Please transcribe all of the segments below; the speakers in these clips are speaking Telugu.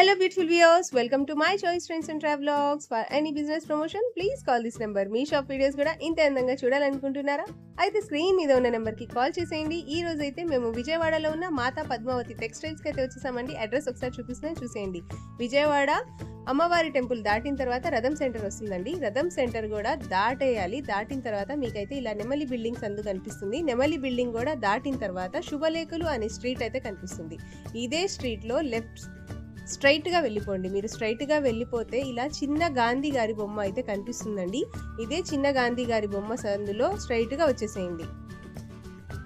Hello beautiful viewers, welcome to my choice trends and travelogs. For any business promotion, please call this number. Me shop videos కూడా ఇంత అందంగా చూడాలనుకుంటున్నారా? అయితే స్క్రీన్ మీద ఉన్న నెంబర్ కి కాల్ చేసేయండి. ఈ రోజు అయితే మేము విజయవాడలో ఉన్న మాతా పద్మావతి టెక్స్టైల్స్ కి అయితే వచ్చేసామండి. అడ్రస్ ఒకసారి చూపిస్తున్నాను, చూసేయండి. విజయవాడ అమ్మవారి టెంపుల్ దాటిన తర్వాత రథం సెంటర్ వస్తుందండి. రథం సెంటర్ కూడా దాటేయాలి. దాటిన తర్వాత మీకైతే ఇలా నెమలి బిల్డింగ్స్ అందు కనిపిస్తుంది. నెమలి బిల్డింగ్ కూడా దాటిన తర్వాత శుభలేఖలు అనే స్ట్రీట్ అయితే కనిపిస్తుంది. ఇదే స్ట్రీట్ లో లెఫ్ట్ స్ట్రైట్గా వెళ్ళిపోండి. మీరు స్ట్రైట్గా వెళ్ళిపోతే ఇలా చిన్న గాంధీ గారి బొమ్మ అయితే కనిపిస్తుందండి. ఇదే చిన్న గాంధీ గారి బొమ్మ సందులో స్ట్రైట్గా వచ్చేసేయండి.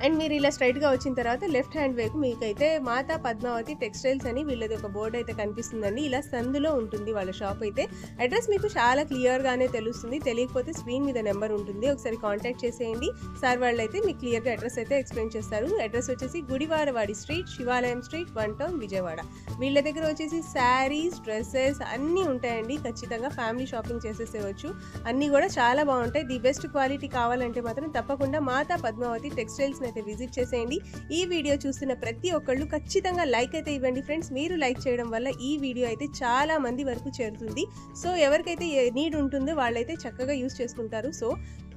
అండ్ మీరు ఇలా స్ట్రైట్గా వచ్చిన తర్వాత లెఫ్ట్ హ్యాండ్ వైపు మీకైతే మాతా పద్మావతి టెక్స్టైల్స్ అని వీళ్ళది ఒక బోర్డు అయితే కనిపిస్తుందండి. ఇలా సందులో ఉంటుంది వాళ్ళ షాప్ అయితే. అడ్రస్ మీకు చాలా క్లియర్గానే తెలుస్తుంది. తెలియకపోతే స్క్రీన్ మీద నెంబర్ ఉంటుంది, ఒకసారి కాంటాక్ట్ చేసేయండి. సార్ వాళ్ళు అయితే మీకు క్లియర్గా అడ్రస్ అయితే ఎక్స్ప్లెయిన్ చేస్తారు. అడ్రస్ వచ్చేసి గుడివారవాడి స్ట్రీట్, శివాలయం స్ట్రీట్, 1 టౌన్, విజయవాడ. వీళ్ళ దగ్గర వచ్చేసి శారీస్, డ్రెస్సెస్ అన్నీ ఉంటాయండి. ఖచ్చితంగా ఫ్యామిలీ షాపింగ్ చేసేసేవచ్చు. అన్నీ కూడా చాలా బాగుంటాయి. ది బెస్ట్ క్వాలిటీ కావాలంటే మాత్రం తప్పకుండా మాతా పద్మావతి టెక్స్టైల్స్ అయితే విజిట్ చేసేయండి. ఈ వీడియో చూస్తున్న ప్రతి ఒక్కళ్ళు ఖచ్చితంగా లైక్ అయితే ఇవ్వండి ఫ్రెండ్స్. మీరు లైక్ చేయడం వల్ల ఈ వీడియో అయితే చాలా మంది వరకు చేరుతుంది. సో ఎవరికైతే నీడ్ ఉంటుందో వాళ్ళైతే చక్కగా యూస్ చేసుకుంటారు. సో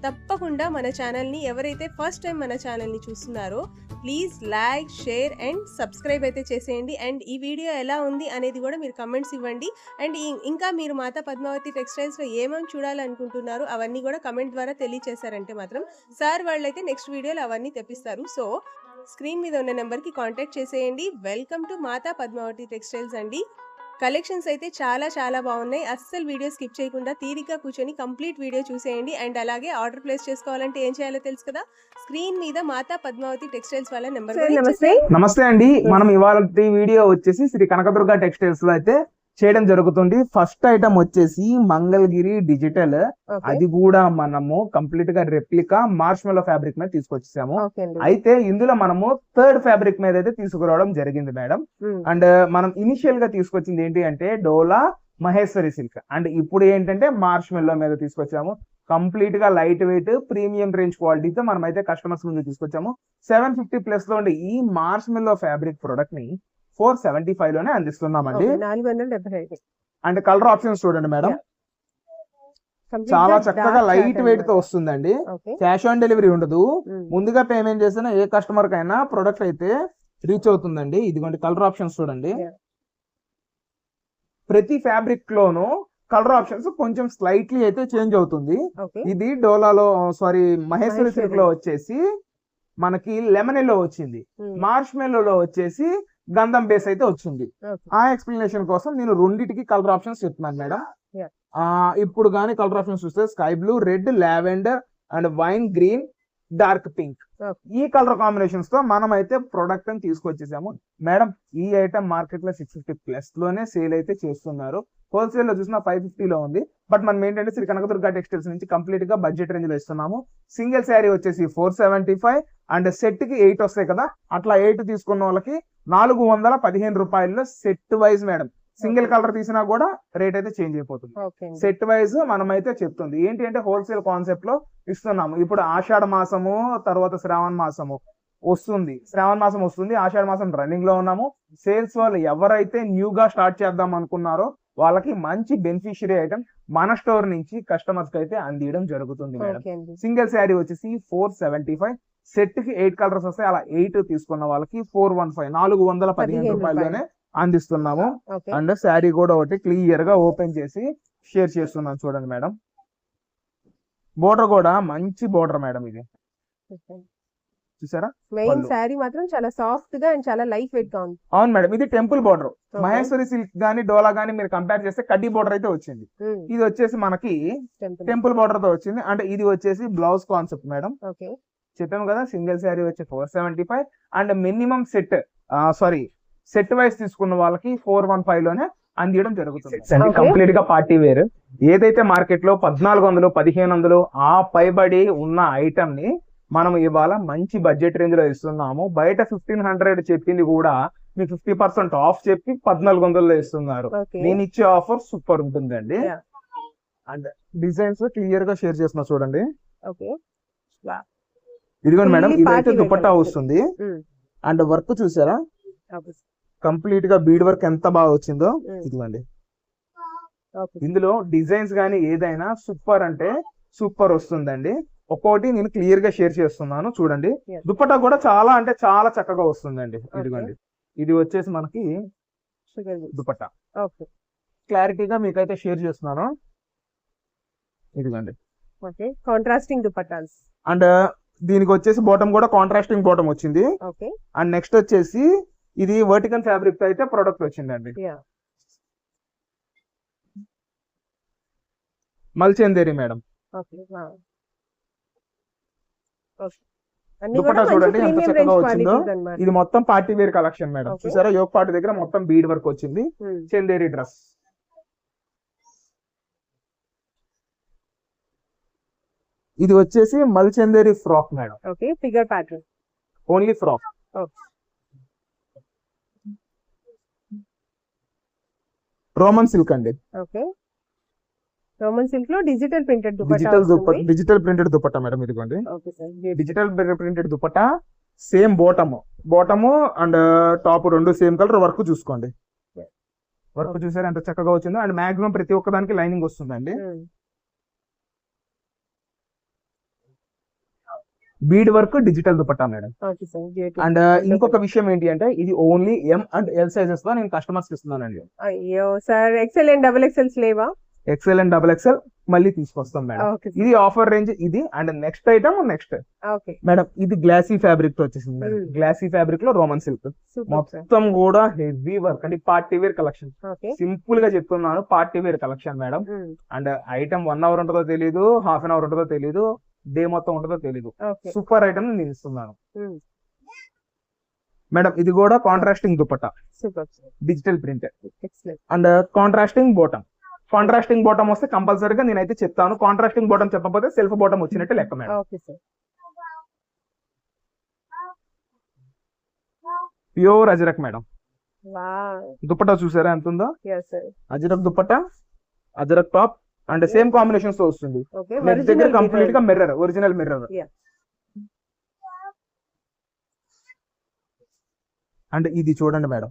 తప్పకుండా మన ఛానల్ని ఎవరైతే ఫస్ట్ టైం మన ఛానల్ని చూస్తున్నారో please like, share and subscribe అయితే చేసేయండి. అండ్ ఈ వీడియో ఎలా ఉంది అనేది కూడా మీరు కమెంట్స్ ఇవ్వండి. అండ్ ఇంకా మీరు మాతా పద్మావతి టెక్స్టైల్స్లో ఏమేమి చూడాలనుకుంటున్నారో అవన్నీ కూడా కమెంట్ ద్వారా తెలియచేశారంటే మాత్రం సార్ వాళ్ళైతే నెక్స్ట్ వీడియోలో అవన్నీ తెప్పిస్తారు. సో స్క్రీన్ మీద ఉన్న నెంబర్కి కాంటాక్ట్ చేసేయండి. Welcome to Mata Padmavathi textiles అండి. కలెక్షన్స్ అయితే చాలా బాగున్నాయి. అస్సలు వీడియో స్కిప్ చేయకుండా తీరిక కూర్చొని కంప్లీట్ వీడియో చూసేయండి. అండ్ అలాగే ఆర్డర్ ప్లేస్ చేసుకోవాలంటే ఏం చేయాలో తెలుసు కదా, స్క్రీన్ మీద మాతా పద్మావతి టెక్స్టైల్స్ వాళ్ళ నెంబర్. నమస్తే అండి. మనం ఇవాళ వీడియో వచ్చేసి శ్రీ కనకదుర్గ టెక్స్టైల్స్ లో అయితే చేయడం జరుగుతుంది. ఫస్ట్ ఐటమ్ వచ్చేసి మంగళగిరి డిజిటల్, అది కూడా మనము కంప్లీట్ గా రెప్లికా మార్ష్మెల్లో ఫ్యాబ్రిక్ మీద తీసుకొచ్చేసాము. అయితే ఇందులో మనము థర్డ్ ఫ్యాబ్రిక్ మీద అయితే తీసుకురావడం జరిగింది మేడం. అండ్ మనం ఇనిషియల్ గా తీసుకొచ్చింది ఏంటి అంటే డోలా మహేశ్వరి సిల్క్. అండ్ ఇప్పుడు ఏంటంటే మార్ష్మెల్లో మీద తీసుకొచ్చాము. కంప్లీట్ గా లైట్ వెయిట్ ప్రీమియం రేంజ్ క్వాలిటీతో మనం అయితే కస్టమర్స్ ముందు తీసుకొచ్చాము. 750+ లో ఉండే ఈ మార్ష్మెల్లో ఫ్యాబ్రిక్ ప్రొడక్ట్ ని 475 లోనే అందిస్తున్నామండి. 475. అండ్ కలర్ ఆప్షన్స్ చూడండి మేడం, చాలా చక్కగా లైట్ వెయిట్ తో వస్తుందండి. క్యాష్ ఆన్ డెలివరీ ఉండదు. ముందుగా పేమెంట్ చేసిన ఏ కస్టమర్ కైనా ప్రొడక్ట్ అయితే రీచ్ అవుతుందండి. ఇదిగోండి కలర్ ఆప్షన్స్ చూడండి. ప్రతి ఫ్యాబ్రిక్ లోను కలర్ ఆప్షన్స్ కొంచెం స్లైట్లీ అయితే చేంజ్ అవుతుంది. ఇది డోలాలో మహేశ్వరి సిల్క్ లో వచ్చేసి మనకి లెమన్ ఎల్లో వచ్చింది, మార్ష్మెల్లో వచ్చేసి గంధం బేస్ అయితే వచ్చింది. ఆ ఎక్స్ప్లెనేషన్ కోసం నేను రెండింటికి కలర్ ఆప్షన్స్ చెప్తున్నాను మేడం. ఇప్పుడు కానీ కలర్ ఆప్షన్స్ చూస్తే sky blue, red, lavender and wine green, dark pink, ఈ కలర్ కాంబినేషన్స్ తో మనం అయితే ప్రొడక్ట్ అని తీసుకొచ్చేసాము మేడం. ఈ ఐటమ్ మార్కెట్ లో 650+ లోనే సేల్ అయితే చేస్తున్నారు. హోల్సేల్ లో చూసిన 550 లో ఉంది. బట్ మనం ఏంటంటే శ్రీ కనకదుర్గ టెక్స్టైల్స్ నుంచి కంప్లీట్ గా బడ్జెట్ రేంజ్ లో ఇస్తున్నాము. సింగిల్ శారీ వచ్చేసి 475 అండ్ సెట్ కి 8 వస్తాయి కదా, అట్లా 8 తీసుకున్న వాళ్ళకి 415 రూపాయల్లో set wise madam. Single colour తీసినా కూడా రేట్ అయితే చేంజ్ అయిపోతుంది. సెట్ వైజ్ మనం అయితే చెప్తుంది ఏంటి అంటే హోల్సేల్ కాన్సెప్ట్ లో ఇస్తున్నాము. ఇప్పుడు ఆషాఢ మాసము తర్వాత శ్రావణ మాసము వస్తుంది, ఆషాఢ మాసం రన్నింగ్ లో ఉన్నాము. సేల్స్ వాళ్ళు ఎవరైతే న్యూగా స్టార్ట్ చేద్దాం అనుకున్నారో వాళ్ళకి మంచి బెనిఫిషియరీ ఐటమ్ మన స్టోర్ నుంచి కస్టమర్స్ కి అయితే అందియడం జరుగుతుంది మేడం. సింగిల్ శారీ వచ్చేసి 475, సెట్ కి 8 కలర్స్ వస్తాయి. అలా 8 తీసుకున్న వాళ్ళకి 415 415 రూపాయల్లోనే అందిస్తున్నాము. అండ్ శారీ కూడా ఒకటి క్లియర్ గా ఓపెన్ చేసి షేర్ చేస్తున్నాను చూడండి మేడం. బోర్డర్ కూడా మంచి బోర్డర్ మేడం, ఇది చూసారా. మెయిన్ శారీ మాత్రం చాలా సాఫ్ట్ గా అండ్ చాలా లైట్ వెయిట్ గా ఉంది. అవును మేడం, ఇది టెంపుల్ బోర్డర్. మహేశ్వరి సిల్క్ గానీ డోలా గానీ మీరు కంపేర్ చేస్తే కడ్డీ బోర్డర్ అయితే వచ్చింది. ఇది వచ్చేసి మనకి టెంపుల్ బోర్డర్ తో వచ్చింది. అంటే ఇది వచ్చేసి బ్లౌజ్ కాన్సెప్ట్ మేడం. చెప్పాము కదా సింగిల్ శారీ వచ్చి 475 అండ్ మినిమం సెట్ వైజ్ తీసుకున్న వాళ్ళకి 415 లోనే అందియడం జరుగుతుంది. కంప్లీట్ గా పార్టీ వేర్. ఏదైతే మార్కెట్ లో 1400 1500 ఆ పైబడి ఉన్న ఐటమ్ ని మనం ఇవాళ మంచి బడ్జెట్ రేంజ్ లో ఇస్తున్నాము. బయట 1500 చెప్పింది కూడా మీకు 50% ఆఫ్ చెప్పి 1400లో ఇస్తున్నారు. నేను ఇచ్చే ఆఫర్ సూపర్ ఉంటుందండి. అండ్ డిజైన్స్ క్లియర్ గా షేర్ చేస్తున్నా చూడండి. ఇదిగోండి మేడం, ఇదైతే దుపట్టా వస్తుంది. అండ్ వర్క్ చూసారా, కంప్లీట్ గా బీడ్ వర్క్ ఎంత బాగా వచ్చిందో Mm. ఇదిగోండి. Okay. ఇందులో డిజైన్స్ గానీ ఏదైనా సూపర్ అంటే సూపర్ వస్తుందండి. ఒక్కొక్కటి నేను క్లియర్ గా షేర్ చేస్తున్నాను చూడండి. Yes. దుపట్టా కూడా చాలా అంటే చాలా చక్కగా వస్తుందండి. Okay. ఇదిగోండి, ఇది వచ్చేసి మనకి Sugar beads. దుపట్టా. Okay. క్లారిటీగా మీకైతే షేర్ చేస్తున్నాను. ఇదిగోండి. Okay. Contrasting dupattas. అండ్ దీనికి వచ్చేసి బాటమ్ కూడా కాంట్రాస్టింగ్ బాటమ్ వచ్చింది. Okay. అండ్ నెక్స్ట్ వచ్చేసి ఇది వర్టికల్ ఫ్యాబ్రిక్ తో అయితే ప్రొడక్ట్ వచ్చిందండి. Yeah. మల్చందేరి మేడం. Okay. Wow. Okay. అన్ని కూడా దుపట్టా మంచి చూడండి ఎంత ప్రీమియం చక్కగా రేంజ్ వచ్చిందో. క్వాలిటీస్ అన్నమాట. ఇది మొత్తం party wear collection madam. Okay. చూసారా, యోగ్ పార్ట్ దగ్గర మొత్తం బీడ్ వర్క్ వచ్చింది. Hmm. చందేరి డ్రెస్. ఇది వచ్చేసి మల్చందేరి frock madam. Okay. Figure pattern. Only frock. Okay. Roman silk అండి. Okay. రోమన్ సిల్క్ లో డిజిటల్ ప్రింటెడ్ దుపట్టా డిజిటల్ వస్తుంది. Digital printed dupatta madam. ఇదిగోండి, okay sir. Digital printed dupatta. Same bottom and top రెండు సేమ్ కలర్. వర్క్ చూసుకోండి, వర్క్ చూసారా ఎంత చక్కగా వచ్చిందో. అండ్ మాక్సిమం ప్రతి ఒక్క దానికి లైనింగ్ వస్తుందండి. Bead work digital dupatta madam. Okay sir. And ఇంకొక విషయం ఏంటి అంటే ఇది only M and L sizes లో నేను కస్టమర్స్ ఇస్తున్నానండి. అయ్యో sir, XL and double XLs లేవా? ఎక్సెల్ అండ్ డబుల్ ఎక్సెల్ మళ్ళీ తీసుకొస్తాం మేడం. ఓకే ఇది ఆఫర్ రేంజ్ ఇది. And next item okay madam, ఇది గ్లాసీ ఫ్యాబ్రిక్ తో వచ్చేసింది మేడం. గ్లాసీ ఫ్యాబ్రిక్ లో రోమన్ సిల్క్ సూపర్ సార్. మొత్తం కూడా హెవీ వర్క్ అంటే party wear collection. Okay. Simple గా చెప్తున్నాను, party wear collection madam. And item 1 hour ఉంటుందో తెలీదు, హాఫ్ అన్ అవర్ ఉంటుందో తెలీదు, డే మొత్తం ఉంటుందో తెలీదు. ఓకే. సూపర్ ఐటమ్ నేను ఇస్తున్నాను మేడం. ఇది కూడా contrasting dupatta, super sir. Digital print excellent. And contrasting bottom. Contrasting bottom వస్తే కంపల్సరీగా నేనైతే చెప్తాను. కాంట్రాస్టింగ్ బాటమ్ చెప్పకపోతే సెల్ఫ్ బాటమ్ వచ్చినట్టు లెక్క madam. Okay sir. Pure ajrakh madam. Wow. Dupatta చూసారా ఎంత ఉందో. yes sir. Ajrakh dupatta, ajrakh top and same combinations తో వస్తుంది. ఓకే. నెక్ దగ్గర కంప్లీట్ గా mirror, original mirror. Yeah. And ఇది చూడండి మేడం,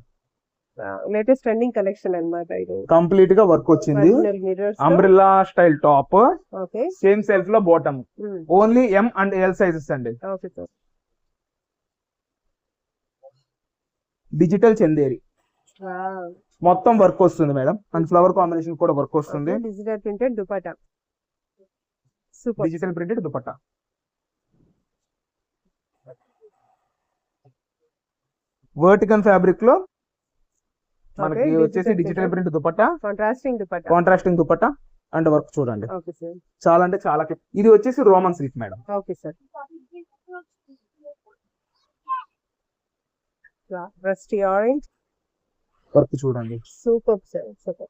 లేటెస్ట్ ట్రెండింగ్ కలెక్షన్ అన్నమాట ఇది. కంప్లీట్ గా వర్క్ వచ్చింది. Original mirrors. Umbrella style top, okay. Same self లో bottom. Only M and L sizes అండి. Okay sir. Digital Chanderi wow. మొత్తం వర్క్ వస్తుంది మేడం. అండ్ ఫ్లవర్ కాంబినేషన్ కూడా వర్క్ వస్తుంది. Digital printed dupatta. Super. Digital printed dupatta. Vertical fabric లో మనకి వచ్చేసి digital print dupatta, contrasting dupatta. Contrasting dupatta and work చూడండి. Okay sir. చాలా అంటే చాలా ఇది వచ్చేసి Roman silk madam. Okay sir. Rusty orange work చూడండి. Super sir. సూపర్.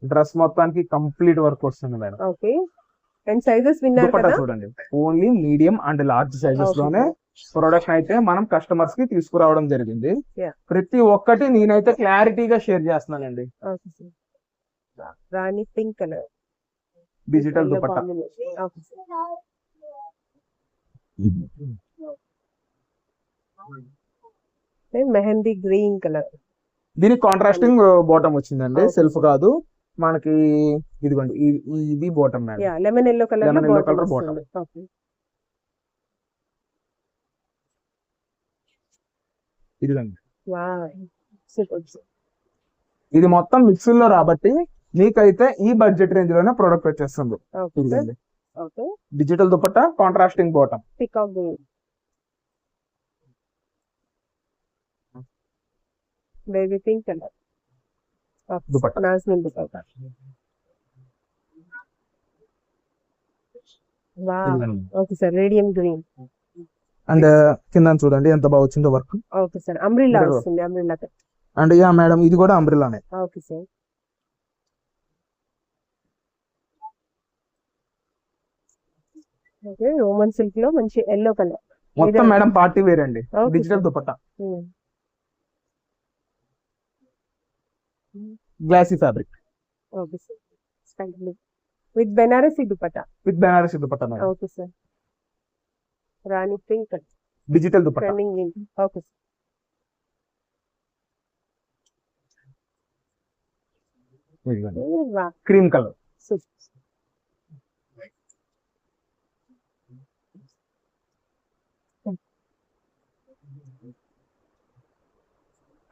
డ్రెస్ మొత్తానికి కంప్లీట్ వర్క్ వస్తుంది మేడం. ఓకే. అండ్ సైజెస్ విన్నారు దుపట్టా కదా. చూడండి, only medium and large sizes లోనే ప్రొడక్ట్ అయితే మనం కస్టమర్స్ కి తీసుకురావడం జరిగింది. Yeah. ప్రతి ఒక్కటి నేనైతే క్లారిటీగా షేర్ చేస్తున్నానండి. Okay sir. రాణి pink colour digital dupatta. Okay sir. Mehendi green colour. దీనికి కాంట్రాస్టింగ్ బాటమ్ వచ్చిందండి, సెల్ఫ్ కాదు మనకి. ఇదిగోండి ఇది bottom madam. Yeah, lemon yellow colour Lemon yellow colour bottom. Okay. ఇదిగోండి, వావ్. సూపర్. ఇది మొత్తం మిక్సింగ్ లో రాబట్టి మీకైతే ఈ బడ్జెట్ రేంజ్ లోనే ప్రొడక్ట్ వచ్చేస్తుంది. Okay sir. ఇదిగోండి, okay. Digital dupatta, contrasting bottom. Peacock green. Baby pink colour. Dupatta. నాజ్మిన్ dupatta. Wow. Okay sir. Radium green. And కింద చూడండి ఎంత బాగా వచ్చిందో work. Okay sir. Umbrella Mirror. వస్తుంది. అంబ్రెల్లా. అండ్ యా మేడం, ఇది కూడా అంబ్రెల్లానే. Okay sir. Okay. Roman silk లో మంచి ఎల్లో కలర్. మొత్తం మేడం పార్టీ వేర్ అండి. Digital dupatta, glossy fabric okay sir. With Banarasi dupatta. With Banarasi dupatta madam. Okay sir. రాణి pink digital dupatta. Trending. Okay sir. Cream colour.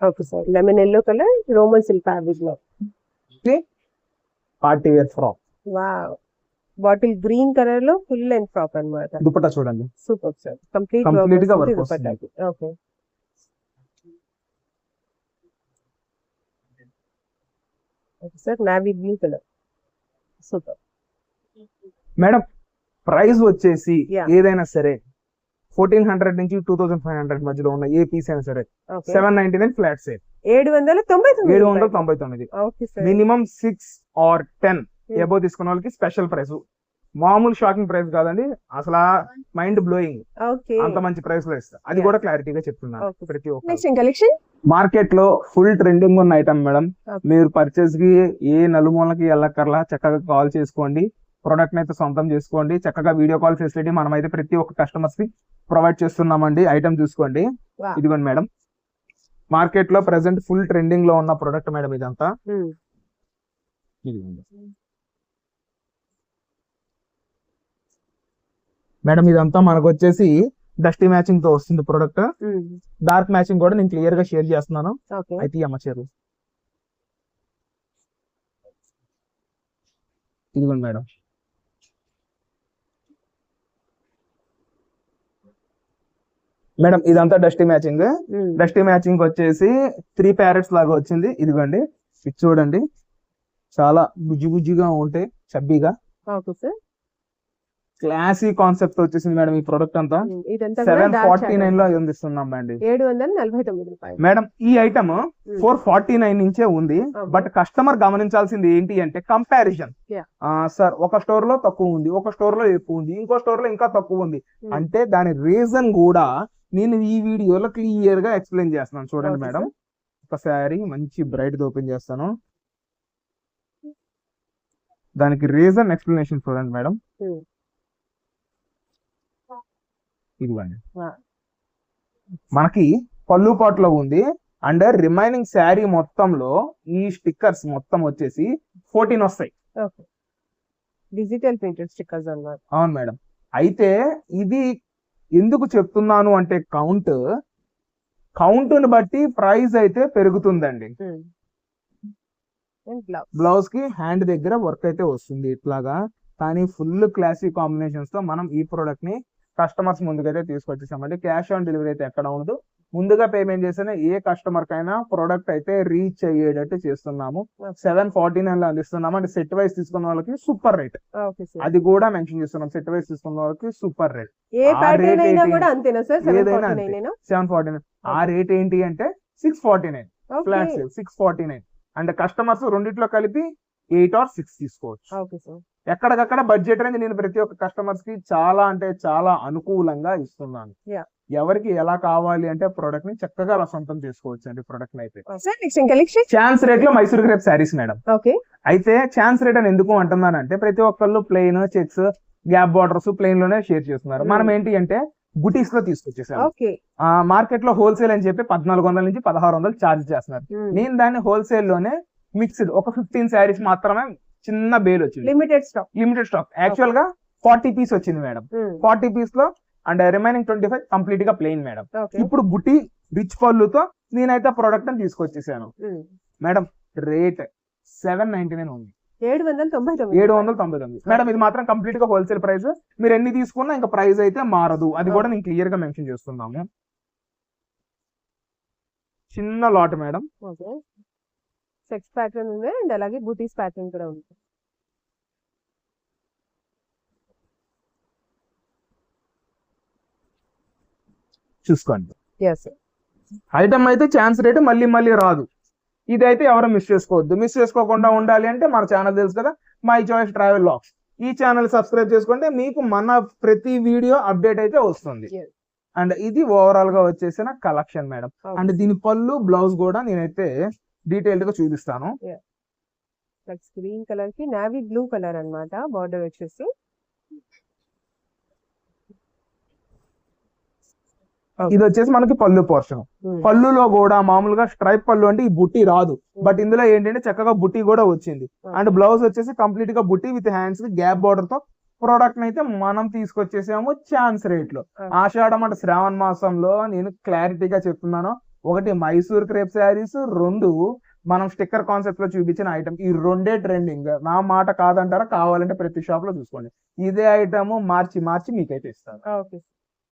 Okay sir, lemon yellow colour Roman silk fabric లో party wear frock. Wow, bottle green colour లో ఫుల్ లెంత్ ఫ్రాక్ అన్నమాట. దుపట్టా చూడండి, సూపర్ సార్, కంప్లీట్ గా వర్క్ వర్క్ దుపట్టాకి. Okay okay sir, navy blue colour. Super madam. Price వచ్చేసి Yeah. ఏదైనా సరే 1400 నుంచి 2500 మధ్యలో ఉన్న ఏ పీస్ అయినా సరే okay 799 flat sale. 799. 799. Okay sir. Minimum 6 or 10 above తీసుకున్న వాళ్ళకి స్పెషల్ ప్రైస్. మామూలు షాకింగ్ ప్రైస్ కాదండి, అసలు మైండ్ బ్లోయింగ్. ఓకే అంత మంచి ప్రైస్ లో ఇస్తా, అది కూడా క్లారిటీగా చెప్తున్నాను Okay. ప్రతి ఒక్క. Next collection. మార్కెట్ లో ఫుల్ ట్రెండింగ్ ఉన్న ఐటమ్ మేడం. Okay. మీరు పర్చేస్ కి ఏ నలుమూలకి వెళ్ళక్కర్లా, చక్కగా కాల్ చేసుకోండి, ప్రొడక్ట్ అయితే సొంతం చేసుకోండి. చక్కగా వీడియో కాల్ ఫెసిలిటీ మనమైతే ప్రతి ఒక్క కస్టమర్స్ కి ప్రొవైడ్ చేస్తున్నామండి. ఐటమ్ చూసుకోండి, Wow. ఇదిగోండి మేడం. మార్కెట్ లో ప్రెసెంట్ ఫుల్ ట్రెండింగ్ లో ఉన్న ప్రొడక్ట్ మేడం ఇదంతా. ఇదిగోండి మేడం, ఇదంతా మనకు వచ్చేసి డస్టీ మ్యాచింగ్ తో వస్తుంది ప్రొడక్ట్. డార్క్ మ్యాచింగ్ కూడా నేను క్లియర్ గా షేర్ చేస్తున్నాను. ఓకే అయితే అమ్మ చీరలు ఇదిగోండి మేడం. మేడం ఇదంతా డస్టీ మ్యాచింగ్. డస్టీ మ్యాచింగ్ వచ్చేసి 3 ప్యారెట్స్ లాగా వచ్చింది. ఇదిగోండి, ఇది చూడండి, చాలా బుజ్జి బుజ్జిగా ఉంటాయి, చబ్బీగా. Okay sir. క్లాసీ కాన్సెప్ట్ వచ్చేసింది మేడం. ఈ ప్రొడక్ట్ అంతా ఇదంతా 749 లో అందిస్తున్నాం అండి 749 రూపాయలు. మేడం. ఈ ఐటమ్ 449 నుంచే ఉంది. బట్ కస్టమర్ గమనించాల్సింది ఏంటి అంటే కంపారిజన్. Yeah. సార్ ఒక స్టోర్ లో తక్కువ ఉంది, ఒక స్టోర్ లో ఎక్కువ ఉంది, ఇంకో స్టోర్ లో ఇంకా తక్కువ ఉంది అంటే దాని రీజన్ కూడా నేను ఈ వీడియోలో క్లియర్ గా ఎక్స్ప్లెయిన్ చేస్తున్నాను. చూడండి Okay, మేడం, ఒకసారి మంచి బ్రైట్ ఓపెన్ చేస్తాను. దానికి రీజన్ ఎక్స్ప్లెనేషన్ చూడండి మేడం. ఇదిగోండి, Wow. మనకి పళ్ళు పాట్లో ఉంది. అండ్ రిమైనింగ్ శారీ మొత్తంలో ఈ స్టిక్కర్స్ మొత్తం వచ్చేసి 14 వస్తాయి. ఓకే, డిజిటల్ ప్రింటెడ్ స్టిక్కర్స్ అన్నమాట. అవును మేడం. అయితే ఇది ఎందుకు చెప్తున్నాను అంటే కౌంట్ని బట్టి ప్రైస్ అయితే పెరుగుతుందండి. బ్లౌజ్ కి హ్యాండ్ దగ్గర వర్క్ అయితే వస్తుంది ఇట్లాగా. కానీ ఫుల్ క్లాసీ కాంబినేషన్స్ తో మనం ఈ ప్రోడక్ట్ ని కస్టమర్స్ ముందుకైతే తీసుకొచ్చేసామండి. క్యాష్ ఆన్ డెలివరీ అయితే ఎక్కడ ఉండదు. ముందుగా పేమెంట్ చేసిన ఏ కస్టమర్ కైనా ప్రోడక్ట్ అయితే రీచ్ అయ్యేటట్టు చేస్తున్నాము. 749 లో అందిస్తున్నాము. అంటే సెట్ వైస్ తీసుకున్న వాళ్ళకి సూపర్ రేట్, అది కూడా మెన్షన్ చేస్తున్నాం. సెట్ వైస్ తీసుకున్న వాళ్ళకి సూపర్ రేట్. ఏ ప్యాటర్న్ అయినా కూడా అంతేనా సార్? 749. ఆ రేట్ ఏంటి అంటే 649 ఫ్లాట్ సేల్ 649. అండ్ కస్టమర్స్ రెండిట్లో కలిపి 8 or 6 తీసుకోవచ్చు. Okay sir. ఎక్కడికక్కడ బడ్జెట్ రేంజ్ నేను ప్రతి ఒక్క కస్టమర్స్ కి చాలా అంటే చాలా అనుకూలంగా ఇస్తున్నాను. ఎవరికి ఎలా కావాలి అంటే ప్రొడక్ట్ ని చక్కగా అలా సొంతం చేసుకోవచ్చు అండి. ప్రొడక్ట్ అయితే ఛాన్స్ రేట్ లో మైసూర్ క్రేప్ శారీస్ మేడం. అయితే ఛాన్స్ రేట్ అని ఎందుకు అంటున్నానంటే ప్రతి ఒక్కళ్ళు plain, checks, gap borders plain లోనే షేర్ చేస్తున్నారు. మనం ఏంటి అంటే బుటీస్ లో తీసుకొచ్చేసాం. మార్కెట్ లో హోల్సేల్ అని చెప్పి 1400 నుంచి 1600 ఛార్జ్ చేస్తున్నారు. నేను దాన్ని హోల్సేల్ లోనే మిక్స్డ్ ఒక 15 శారీస్ మాత్రమే చిన్న బేల్ వచ్చింది. లిమిటెడ్ స్టాక్ యాక్చువల్ గా 40 పీస్ వచ్చింది మేడం. 40 పీస్ లో అండ్ రిమైనింగ్ 25 కంప్లీట్ గా ప్లెయిన్ మేడం. ఇప్పుడు బుట్టి రిచ్ పళ్ళుతో నేనైతే ప్రోడక్ట్ అని తీసుకొచ్చేసాను మేడం. రేట్ 799 ఉంది. 799 మేడం. ఇది మాత్రం కంప్లీట్ గా హోల్సేల్ ప్రైస్. మీరు ఎన్ని తీసుకున్నా ఇంకా ప్రైస్ అయితే మారదు. అది కూడా నేను క్లియర్ గా మెన్షన్ చేస్తున్నాము. చిన్న లాట్ మేడం. సెక్స్ ప్యాటర్న్ ఉంది అండ్ అలాగే బూటీస్ ప్యాటర్న్ కూడా ఉంది. చూసుకోండి. ఐటమ్ అయితే ఛాన్స్ రేట్ మళ్ళీ మళ్ళీ రాదు. ఇదైతే ఎవరు మిస్ చేసుకోవద్దు. మిస్ చేసుకోకుండా ఉండాలి అంటే మన ఛానల్ తెలుసు కదా, మై చాయిస్ ట్రావెల్ వ్లాగ్స్. ఈ ఛానల్ సబ్స్క్రైబ్ చేసుకుంటే మీకు మన ప్రతి వీడియో అప్డేట్ అయితే వస్తుంది. అండ్ ఇది ఓవరాల్ గా వచ్చేసిన కలెక్షన్ మేడం. అండ్ దీని పళ్ళు బ్లౌజ్ కూడా నేనైతే డీటెయిల్డ్ గా చూపిస్తాను. గ్రీన్ కలర్ కి నావీ బ్లూ కలర్ అన్నమాట. బార్డర్ వచ్చేసి ఇది వచ్చేసి మనకి పళ్ళు పోర్షన్. పళ్ళులో కూడా మామూలుగా స్ట్రైప్ పళ్ళు అంటే ఈ బుట్టి రాదు, బట్ ఇందులో ఏంటంటే చక్కగా బుట్టి కూడా వచ్చింది. అండ్ బ్లౌజ్ వచ్చేసి కంప్లీట్ గా బుట్టి విత్ హ్యాండ్స్ గ్యాప్ బార్డర్ తో ప్రోడక్ట్ అయితే మనం తీసుకొచ్చేసాము ఛాన్స్ రేట్ లో. ఆషాఢం అంటే శ్రావణ మాసంలో నేను క్లారిటీగా చెప్తున్నాను, ఒకటి మైసూర్ క్రేప్ శారీస్, రెండు మనం స్టిక్కర్ కాన్సెప్ట్ లో చూపించిన ఐటమ్, ఈ రెండే ట్రెండింగ్. నా మాట కాదంటారా? కావాలంటే ప్రతి షాప్ లో చూసుకోండి, ఇదే ఐటమ్ మార్చి మీకైతే ఇస్తాను. ఓకే.